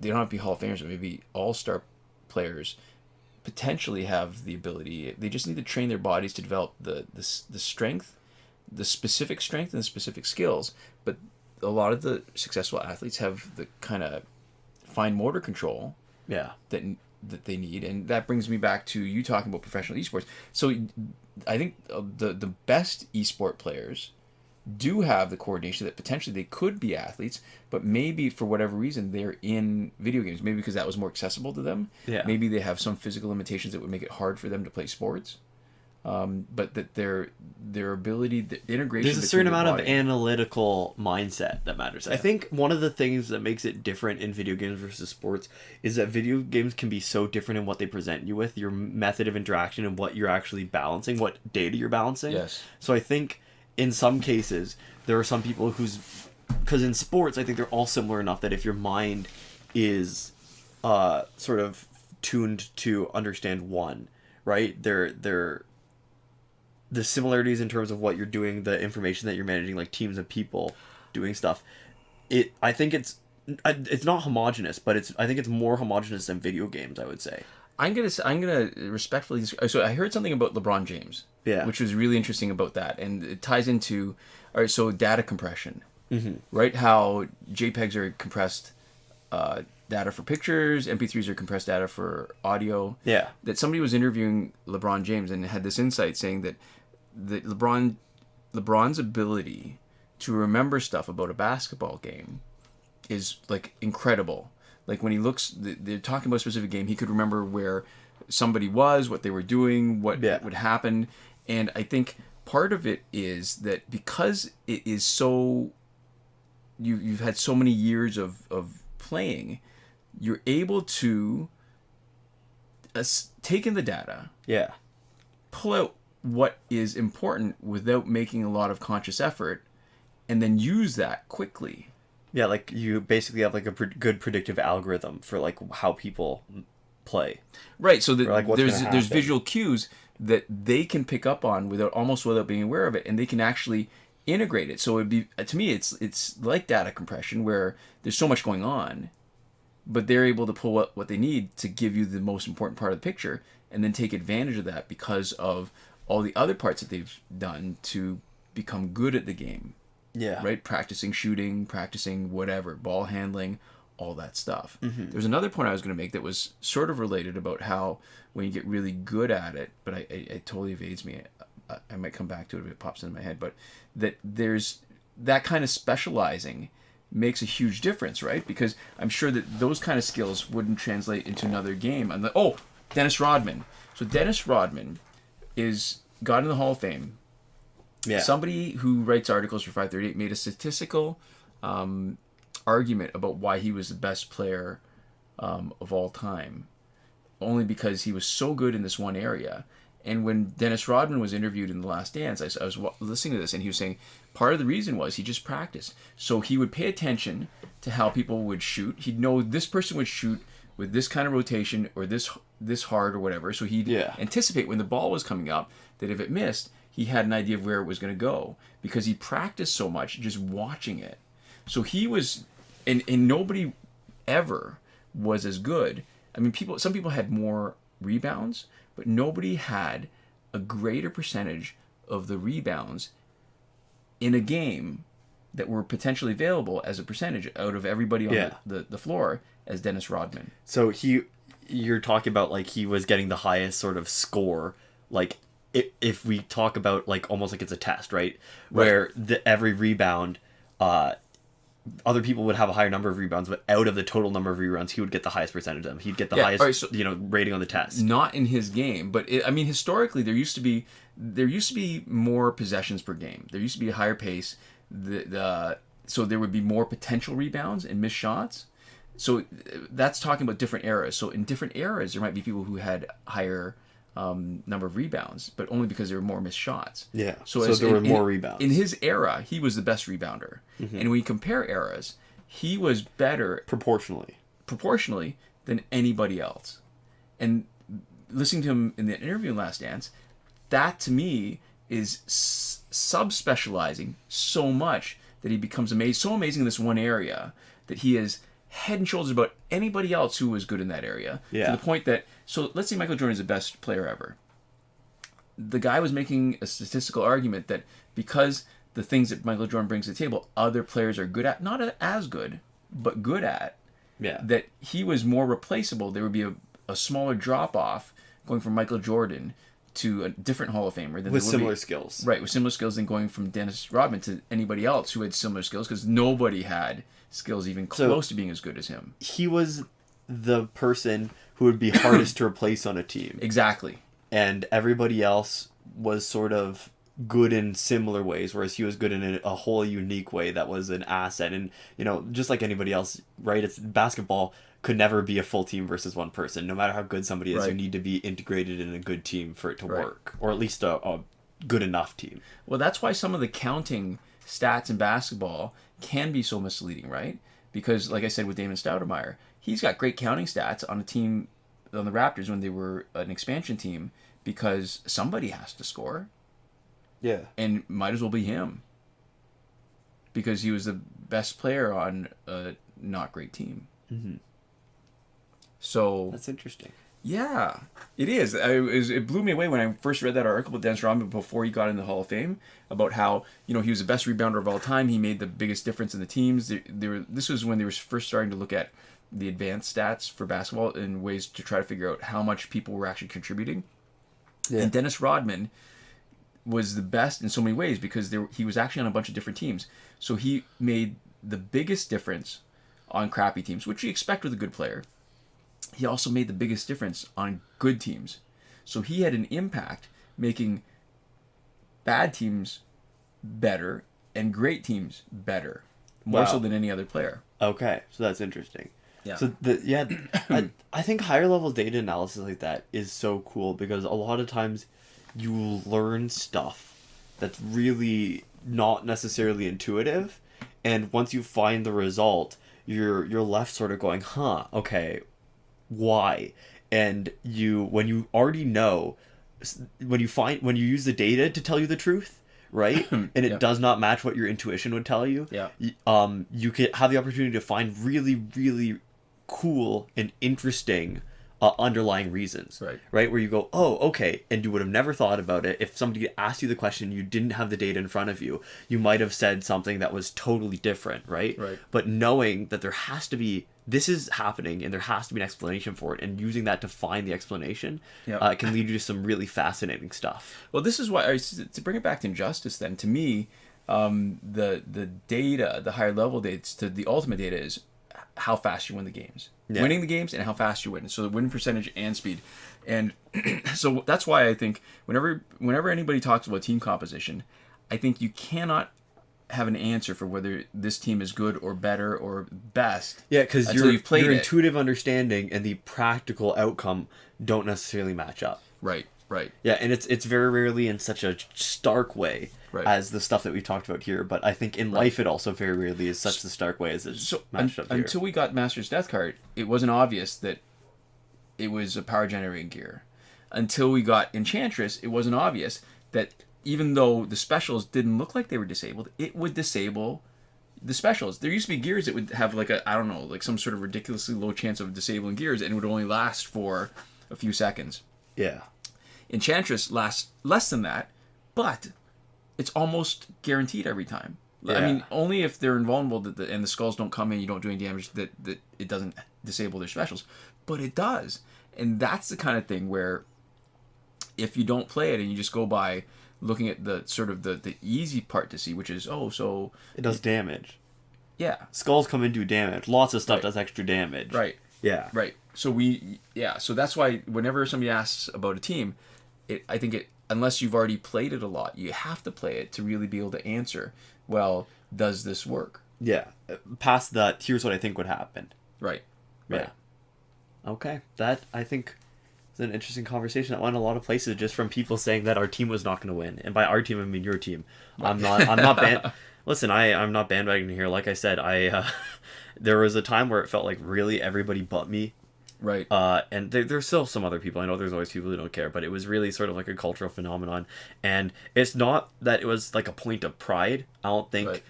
have to be Hall of Famers, but maybe all-star players potentially have the ability. They just need to train their bodies to develop the strength, the specific strength and the specific skills. But a lot of the successful athletes have the kind of fine motor control that they need. And that brings me back to you talking about professional esports. So I think the best esport players do have the coordination that potentially they could be athletes, but maybe for whatever reason they're in video games. Maybe because that was more accessible to them. Yeah. Maybe they have some physical limitations that would make it hard for them to play sports. But that their ability, the integration... There's a certain amount of analytical mindset that matters. Yeah. I think one of the things that makes it different in video games versus sports is that video games can be so different in what they present you with, your method of interaction and what you're actually balancing, what data you're balancing. Yes. So I think in some cases, there are some people because in sports, I think they're all similar enough that if your mind is sort of tuned to understand one, right? The similarities in terms of what you're doing, the information that you're managing, like teams of people doing stuff. I think it's not homogenous, but I think it's more homogenous than video games, I would say. I'm gonna respectfully disagree. So I heard something about LeBron James, which was really interesting about that, and it ties into so data compression, right? How JPEGs are compressed data for pictures, MP3s are compressed data for audio. Yeah, that somebody was interviewing LeBron James and had this insight saying that LeBron's ability to remember stuff about a basketball game is like incredible. Like when he looks, they're talking about a specific game, he could remember where somebody was, what they were doing, what would happen. And I think part of it is that because it is so, you've had so many years of playing, you're able to take in the data, pull out what is important without making a lot of conscious effort, and then use that quickly. Yeah, like you basically have like a good predictive algorithm for like how people play. Right, so there's visual cues that they can pick up on without being aware of it, and they can actually integrate it. So it'd be, to me, it's like data compression where there's so much going on, but they're able to pull what they need to give you the most important part of the picture, and then take advantage of that because of all the other parts that they've done to become good at the game. Yeah. Right? Practicing shooting, practicing whatever, ball handling, all that stuff. There's another point I was going to make that was sort of related about how when you get really good at it, but it totally evades me. I might come back to it if it pops into my head, but that there's that kind of specializing makes a huge difference, right? Because I'm sure that those kind of skills wouldn't translate into another game. I'm like, Dennis Rodman. So Dennis Rodman got in the Hall of Fame. Yeah. Somebody who writes articles for 538 made a statistical argument about why he was the best player of all time, only because he was so good in this one area. And when Dennis Rodman was interviewed in The Last Dance, I was listening to this, and he was saying part of the reason was he just practiced. So he would pay attention to how people would shoot. He'd know this person would shoot with this kind of rotation or this hard or whatever. So he'd anticipate when the ball was coming up that if it missed, he had an idea of where it was going to go because he practiced so much just watching it. So he was, and nobody ever was as good. I mean, some people had more rebounds, but nobody had a greater percentage of the rebounds in a game that were potentially available as a percentage out of everybody on the floor as Dennis Rodman. So you're talking about like he was getting the highest sort of score, like if we talk about like almost like it's a test, right? Where every rebound, other people would have a higher number of rebounds, but out of the total number of rebounds, he would get the highest percentage of them. He'd get the highest, rating on the test. Not in his game, but historically there used to be more possessions per game. There used to be a higher pace. So there would be more potential rebounds and missed shots. So that's talking about different eras. So in different eras, there might be people who had higher number of rebounds, but only because there were more missed shots. Yeah. So there were more rebounds. In his era, he was the best rebounder. Mm-hmm. And when you compare eras, he was better proportionally than anybody else. And listening to him in the interview in Last Dance, that to me is subspecializing so much that he becomes so amazing in this one area that he is head and shoulders above anybody else who was good in that area. Yeah. To the point that, so let's say Michael Jordan is the best player ever. The guy was making a statistical argument that because the things that Michael Jordan brings to the table, other players are good at, not as good, but good at, that he was more replaceable. There would be a smaller drop-off going from Michael Jordan to a different Hall of Famer. With similar skills. Right, with similar skills than going from Dennis Rodman to anybody else who had similar skills, because nobody had skills even close to being as good as him. He was the person who would be hardest to replace on a team. Exactly. And everybody else was sort of good in similar ways, whereas he was good in a whole unique way that was an asset. And, just like anybody else, right, it's basketball could never be a full team versus one person. No matter how good somebody is, you need to be integrated in a good team for it to work. Or at least a good enough team. Well, that's why some of the counting stats in basketball can be so misleading, right? Because, like I said with Damon Stoudemire, he's got great counting stats on a team, on the Raptors when they were an expansion team, because somebody has to score. Yeah. And might as well be him. Because he was the best player on a not great team. Mm-hmm. So that's interesting. Yeah, it is. It blew me away when I first read that article with Dennis Rodman before he got in the Hall of Fame about how he was the best rebounder of all time. He made the biggest difference in the teams. This was when they were first starting to look at the advanced stats for basketball in ways to try to figure out how much people were actually contributing. Yeah. And Dennis Rodman was the best in so many ways because he was actually on a bunch of different teams. So he made the biggest difference on crappy teams, which you expect with a good player. He also made the biggest difference on good teams. So he had an impact making bad teams better and great teams better. More so than any other player. Okay, so that's interesting. Yeah. So I think higher level data analysis like that is so cool because a lot of times you learn stuff that's really not necessarily intuitive, and once you find the result, you're left sort of going, okay, why? And when you already know, when you use the data to tell you the truth, right? And it does not match what your intuition would tell you. Yeah. You could have the opportunity to find really, really cool and interesting underlying reasons. Right? Where you go, oh, okay. And you would have never thought about it. If somebody asked you the question, you didn't have the data in front of you, you might have said something that was totally different, right? But knowing that there has to be, this is happening and there has to be an explanation for it, and using that to find the explanation can lead you to some really fascinating stuff. Well, this is why, to bring it back to injustice then, to me, the data, the higher level data, the ultimate data is how fast you win the games. Winning the games and how fast you win. So the win percentage and speed. And so that's why I think whenever anybody talks about team composition, I think you cannot have an answer for whether this team is good or better or best. Yeah, because your intuitive understanding and the practical outcome don't necessarily match up. Right. Right. Yeah, and it's very rarely in such a stark way Right. as the stuff that we talked about here, but I think in life it also very rarely is such the stark way as it's matched up here. Until we got Master's Death Card, it wasn't obvious that it was a power generating gear. Until we got Enchantress, it wasn't obvious that even though the specials didn't look like they were disabled, it would disable the specials. There used to be gears that would have like I don't know, like some sort of ridiculously low chance of disabling gears, and it would only last for a few seconds. Yeah. Enchantress lasts less than that, but it's almost guaranteed every time. Yeah. I mean, only if they're invulnerable and the skulls don't come in, you don't do any damage, that it doesn't disable their specials. But it does. And that's the kind of thing where if you don't play it and you just go by looking at the sort of the easy part to see, which is, it does damage. Yeah. Skulls come and do damage. Lots of stuff does extra damage. Right. Yeah. Right. So so that's why whenever somebody asks about a team, I think unless you've already played it a lot, you have to play it to really be able to answer, well, does this work? Yeah. Past that, here's what I think would happen. Right. Yeah. Okay. That, I think, is an interesting conversation that went a lot of places just from people saying that our team was not going to win. And by our team, I mean your team. Right. I'm not Listen, I'm not bandwagoning here. Like I said, there was a time where it felt like really everybody but me. Right. And there's still some other people. I know there's always people who don't care, but it was really sort of like a cultural phenomenon. And it's not that it was like a point of pride. I don't think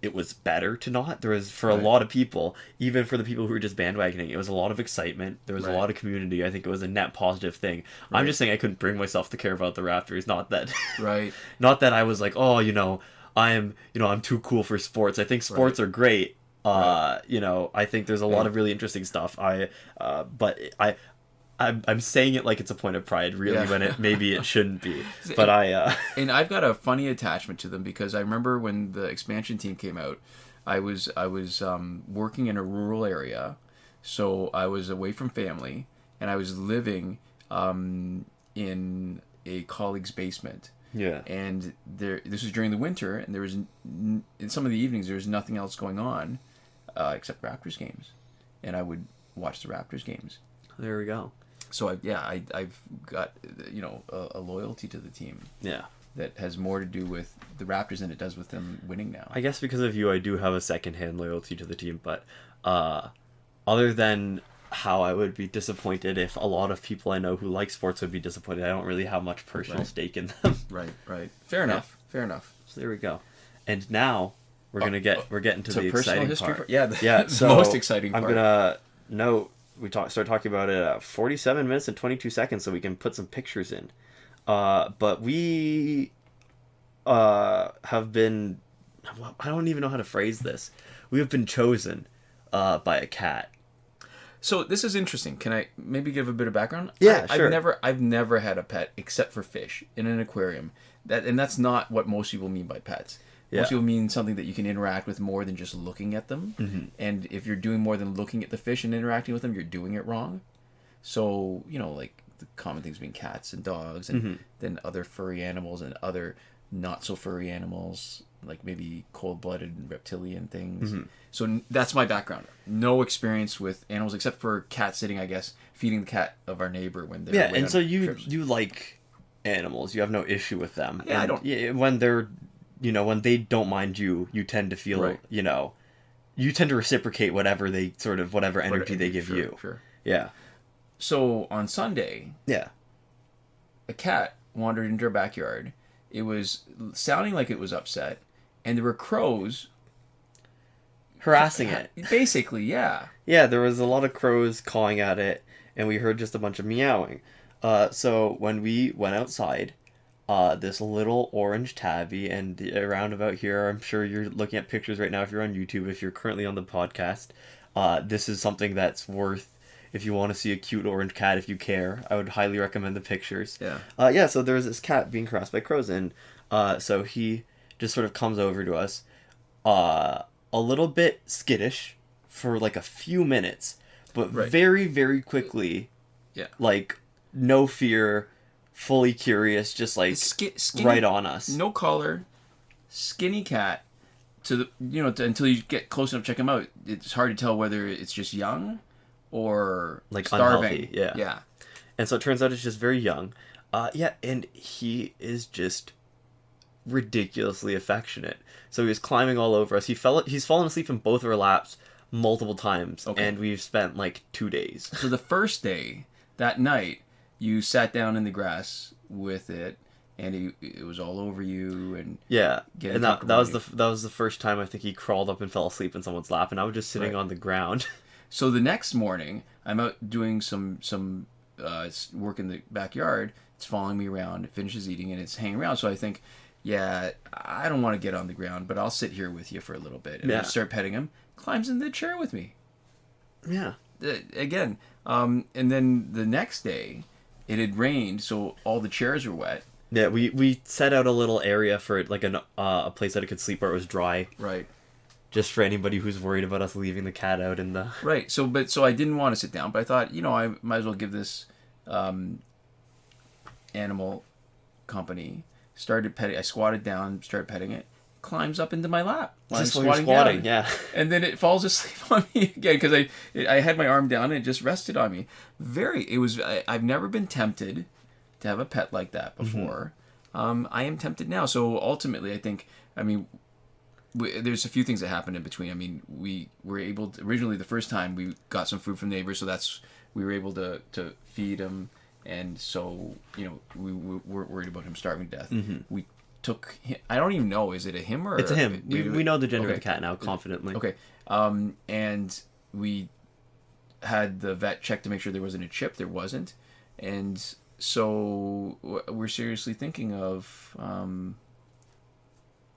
it was better to not. There was, for a lot of people, even for the people who were just bandwagoning, it was a lot of excitement. There was a lot of community. I think it was a net positive thing. Right. I'm just saying I couldn't bring myself to care about the Raptors. Not that, not that I was like, I'm too cool for sports. I think sports are great. I think there's a lot of really interesting stuff. I'm saying it like it's a point of pride, really, when maybe it shouldn't be. But and I've got a funny attachment to them because I remember when the expansion team came out, I was working in a rural area, so I was away from family, and I was living in a colleague's basement. Yeah. And this was during the winter, and there was in some of the evenings there was nothing else going on except Raptors games, and I would watch the Raptors games. There we go. So I've got a loyalty to the team. Yeah. That has more to do with the Raptors than it does with them winning now. I guess because of you, I do have a secondhand loyalty to the team, but other than how I would be disappointed if a lot of people I know who like sports would be disappointed, I don't really have much personal stake in them. Right. Fair enough. So there we go. And now we're getting to the exciting part. The so most exciting part. I'm gonna note start talking about it at 47 minutes and 22 seconds, so we can put some pictures in. But we have been, I don't even know how to phrase this. We have been chosen by a cat. So this is interesting. Can I maybe give a bit of background? Yeah, sure. I've never had a pet except for fish in an aquarium. That's not what most people mean by pets. Yeah. Most people mean something that you can interact with more than just looking at them. Mm-hmm. And if you're doing more than looking at the fish and interacting with them, you're doing it wrong. So, like the common things being cats and dogs, and then other furry animals and other not so furry animals, like maybe cold-blooded and reptilian things. Mm-hmm. So that's my background. No experience with animals except for cat sitting, I guess, feeding the cat of our neighbor when they're away and so you like animals. You have no issue with them. Yeah, and I don't. Yeah, when they're, when they don't mind you, you tend to feel, you tend to reciprocate whatever energy they give you. Sure. Yeah. So on Sunday, a cat wandered into our backyard. It was sounding like it was upset, and there were crows harassing it. Basically, yeah. Yeah, there was a lot of crows cawing at it, and we heard just a bunch of meowing. So when we went outside, this little orange tabby, and around about here, I'm sure you're looking at pictures right now if you're on YouTube, if you're currently on the podcast, this is something that's worth, if you want to see a cute orange cat, if you care, I would highly recommend the pictures. Yeah. So there was this cat being harassed by crows, and so he just sort of comes over to us, a little bit skittish for like a few minutes, but very, very quickly, like no fear, fully curious, just like skinny, right on us. No collar, skinny cat. Until you get close enough to check him out, it's hard to tell whether it's just young or like starving. Unhealthy. Yeah. And so it turns out it's just very young. Yeah, and he is just ridiculously affectionate. So he was climbing all over us. He's fallen asleep in both of our laps multiple times, and we've spent like 2 days. So the first day, that night, you sat down in the grass with it, and it was all over you, and and that was the first time I think he crawled up and fell asleep in someone's lap, and I was just sitting on the ground. So the next morning, I'm out doing some work in the backyard. It's following me around. It finishes eating, and it's hanging around. So I think, yeah, I don't want to get on the ground, but I'll sit here with you for a little bit. And I start petting him. Climbs in the chair with me. Yeah. Again, and then the next day, it had rained, so all the chairs were wet. Yeah, we set out a little area for it, like a place that it could sleep where it was dry. Right. Just for anybody who's worried about us leaving the cat out in the... Right. So I didn't want to sit down, but I thought, I might as well give this animal company. Started petting. I squatted down, started petting it. Climbs up into my lap while I'm squatting down. Yeah. And then it falls asleep on me again because I had my arm down and it just rested on me. I've never been tempted to have a pet like that before. I am tempted now. So ultimately, I think, there's a few things that happened in between. We were able to, originally the first time we got some food from neighbors, so we were able to feed him, and so we weren't worried about him starving to death. We took him, I don't even know, is it a him or it's a him? We know the gender of the cat now confidently. Okay, and we had the vet check to make sure there wasn't a chip. There wasn't, and so we're seriously thinking of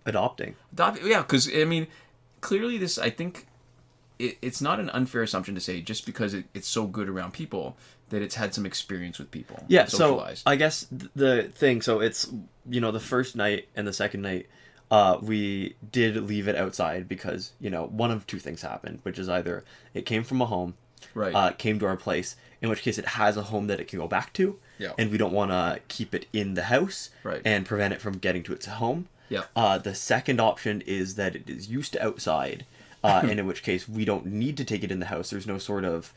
adopting. Yeah, because clearly this, I think it's not an unfair assumption to say just because it's so good around people that it's had some experience with people. Yeah, socialized. So I guess the thing, so it's, the first night and the second night, we did leave it outside because, one of two things happened, which is either it came from a home, right, came to our place, in which case it has a home that it can go back to, and we don't want to keep it in the house, right, and prevent it from getting to its home. Yeah. The second option is that it is used to outside, and in which case we don't need to take it in the house. There's no sort of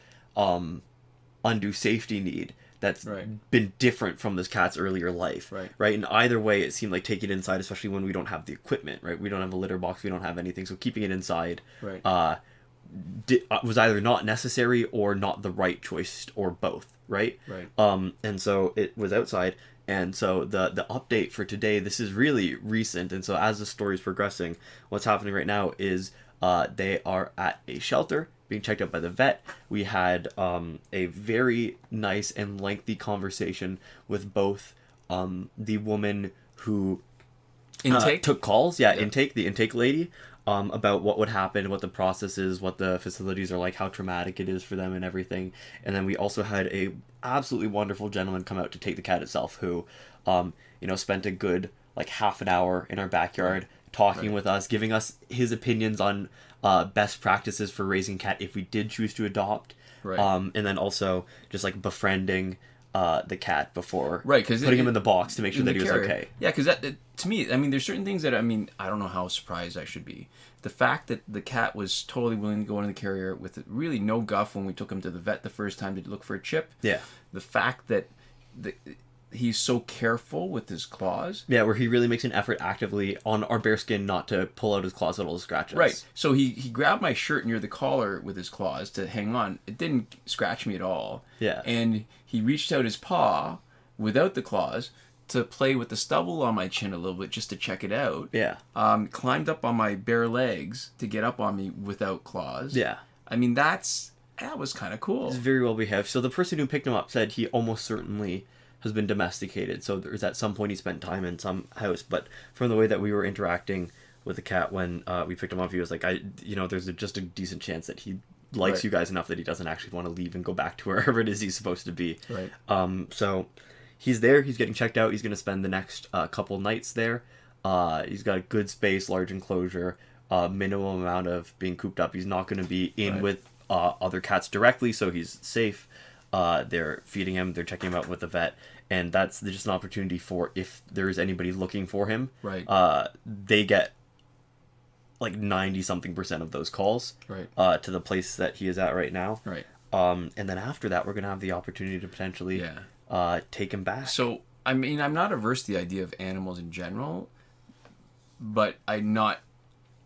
undue safety need that's been different from this cat's earlier life. Right. And either way, it seemed like taking it inside, especially when we don't have the equipment, right? We don't have a litter box, we don't have anything, so keeping it inside was either not necessary or not the right choice, or both, right? And so it was outside. And so the update for today, this is really recent, and so as the story is progressing, what's happening right now is they are at a shelter being checked out by the vet. We had a very nice and lengthy conversation with both the woman who took calls, the intake lady, about what would happen, what the process is, what the facilities are like, how traumatic it is for them and everything. And then we also had a absolutely wonderful gentleman come out to take the cat itself, who spent a good half an hour in our backyard talking with us, giving us his opinions on best practices for raising cat if we did choose to adopt, and then also just befriending the cat before putting him in the box to make sure that he was okay. Yeah, because to me, there's certain things that, I don't know how surprised I should be. The fact that the cat was totally willing to go into the carrier with really no guff when we took him to the vet the first time to look for a chip. Yeah. The fact that he's so careful with his claws. Yeah, where he really makes an effort actively on our bare skin not to pull out his claws at all to scratch us. Right. So he grabbed my shirt near the collar with his claws to hang on. It didn't scratch me at all. Yeah. And he reached out his paw without the claws to play with the stubble on my chin a little bit just to check it out. Yeah. Climbed up on my bare legs to get up on me without claws. Yeah. That was kind of cool. He's very well behaved. So the person who picked him up said he almost certainly has been domesticated. So there's at some point he spent time in some house. But from the way that we were interacting with the cat when we picked him up, he was like, there's just a decent chance that he likes you guys enough that he doesn't actually want to leave and go back to wherever it is he's supposed to be. Right. So he's there. He's getting checked out. He's going to spend the next couple nights there. He's got a good space, large enclosure, minimum amount of being cooped up. He's not going to be in with other cats directly, so he's safe. They're feeding him. They're checking him out with the vet. And that's just an opportunity for, if there's anybody looking for him, they get 90-something% of those calls to the place that he is at right now. Right. And then after that, we're going to have the opportunity to potentially take him back. So, I mean, I'm not averse to the idea of animals in general, but I'm not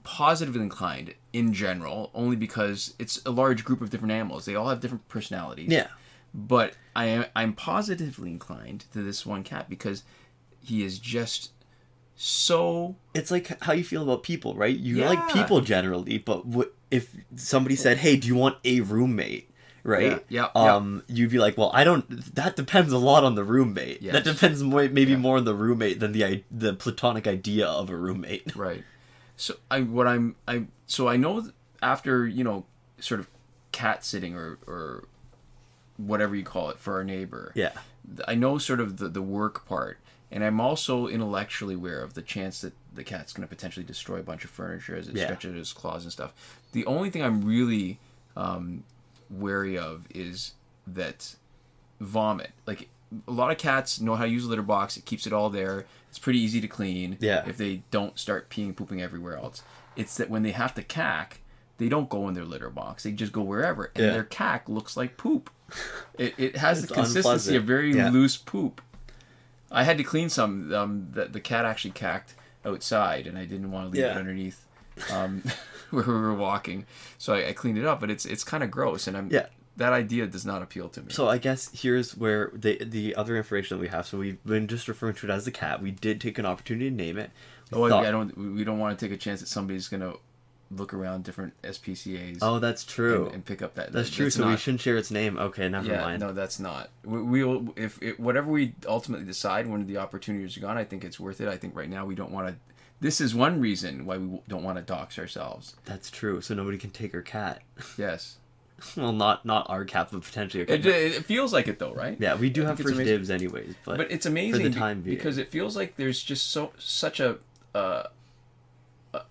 positively inclined in general, only because it's a large group of different animals. They all have different personalities. Yeah. But I'm positively inclined to this one cat because he is just so... It's like how you feel about people, right? You like people generally, but if somebody said, hey, do you want a roommate? Right? Yeah. You'd be like, well, I don't... That depends a lot on the roommate. Yes. That depends maybe more on the roommate than the platonic idea of a roommate. Right. So I know after, sort of cat sitting or whatever you call it for our neighbor. Yeah. I know sort of the work part, and I'm also intellectually aware of the chance that the cat's going to potentially destroy a bunch of furniture as it stretches its claws and stuff. The only thing I'm really wary of is that vomit. Like, a lot of cats know how to use a litter box. It keeps it all there. It's pretty easy to clean if they don't start peeing and pooping everywhere else. It's that when they have to cack, they don't go in their litter box. They just go wherever. And their cack looks like poop. It has the consistency of very loose poop. I had to clean some. The cat actually cacked outside, and I didn't want to leave it underneath where we were walking. So I cleaned it up, but it's kind of gross. And that idea does not appeal to me. So I guess here's where the other information that we have. So we've been just referring to it as the cat. We did take an opportunity to name it. We don't want to take a chance that somebody's going to look around different SPCAs. Oh, that's true. And pick up that. That's true. So we shouldn't share its name. Okay, never mind. No, that's not. We'll whatever we ultimately decide when the opportunities are gone. I think it's worth it. I think right now we don't want to. This is one reason why we don't want to dox ourselves. That's true. So nobody can take our cat. Yes. Well, not our cat, but potentially a cat. It feels like it though, right? Yeah, we do have first dibs anyways. But it's amazing for the time being, because it feels like there's just such a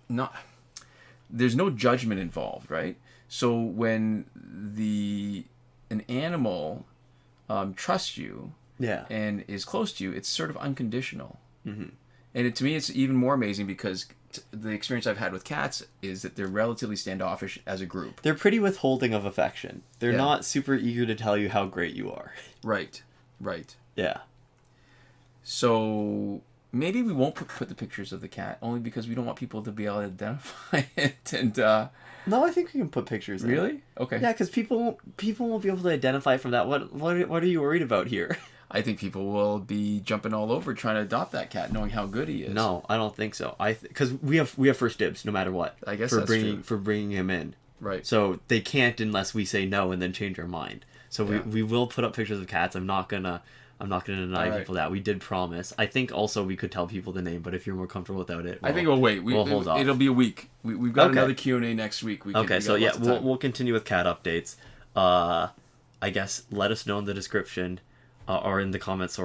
not. There's no judgment involved, right? So when an animal trusts you, and is close to you, it's sort of unconditional. Mm-hmm. And to me, it's even more amazing because the experience I've had with cats is that they're relatively standoffish as a group. They're pretty withholding of affection. They're not super eager to tell you how great you are. Right. Yeah. So maybe we won't put the pictures of the cat, only because we don't want people to be able to identify it. And no, I think we can put pictures. Really? Okay. Yeah, because people won't be able to identify from that. What are you worried about here? I think people will be jumping all over trying to adopt that cat, knowing how good he is. No, I don't think so. Because we have first dibs no matter what. I guess for bringing him in. Right. So they can't unless we say no and then change our mind. So we will put up pictures of cats. I'm not gonna deny people that. We did promise. I think also we could tell people the name, but if you're more comfortable without it, I think we'll wait. We'll hold off. It'll be a week. We've got another Q&A next week. We'll continue with cat updates. I guess let us know in the description or in the comments,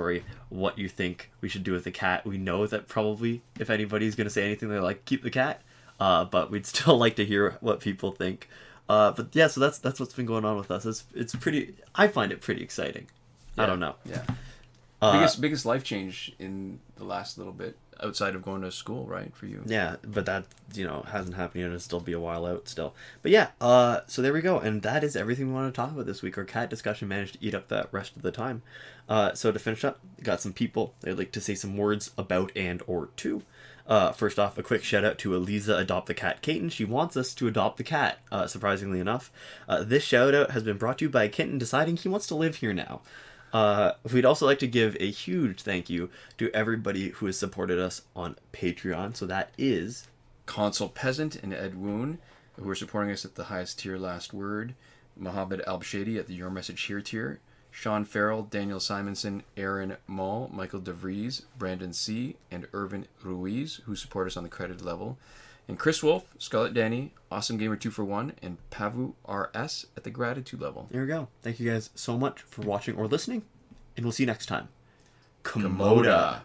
what you think we should do with the cat. We know that probably if anybody's going to say anything, they're like, keep the cat. But we'd still like to hear what people think. But yeah, so that's what's been going on with us. It's pretty. I find it pretty exciting. Yeah. I don't know. Yeah. Biggest life change in the last little bit outside of going to school, right, for you? Yeah, but that hasn't happened yet. It'll still be a while out still. But yeah, so there we go, and that is everything we want to talk about this week. Our cat discussion managed to eat up that rest of the time. So to finish up, got some people they'd like to say some words about and or to. First off, a quick shout out to Eliza Adopt the Cat Kitten. She wants us to adopt the cat, surprisingly enough. This shout out has been brought to you by a kitten deciding he wants to live here now. We'd also like to give a huge thank you to everybody who has supported us on Patreon. So that is Consul Peasant and Edwoon, who are supporting us at the highest tier, last word. Mohammed Albshaiti at the Your Message Here tier. Shawn Farrell, Daniel Simonson, Aaron Maule, Michael DeVries, Brandon C., and Irvin Ruiz, who support us on the credited level. And Chris Wolf, Scarlet Danny, Awesome Gamer 241, and Pavu RS at the gratitude level. There we go. Thank you guys so much for watching or listening, and we'll see you next time. Komoda.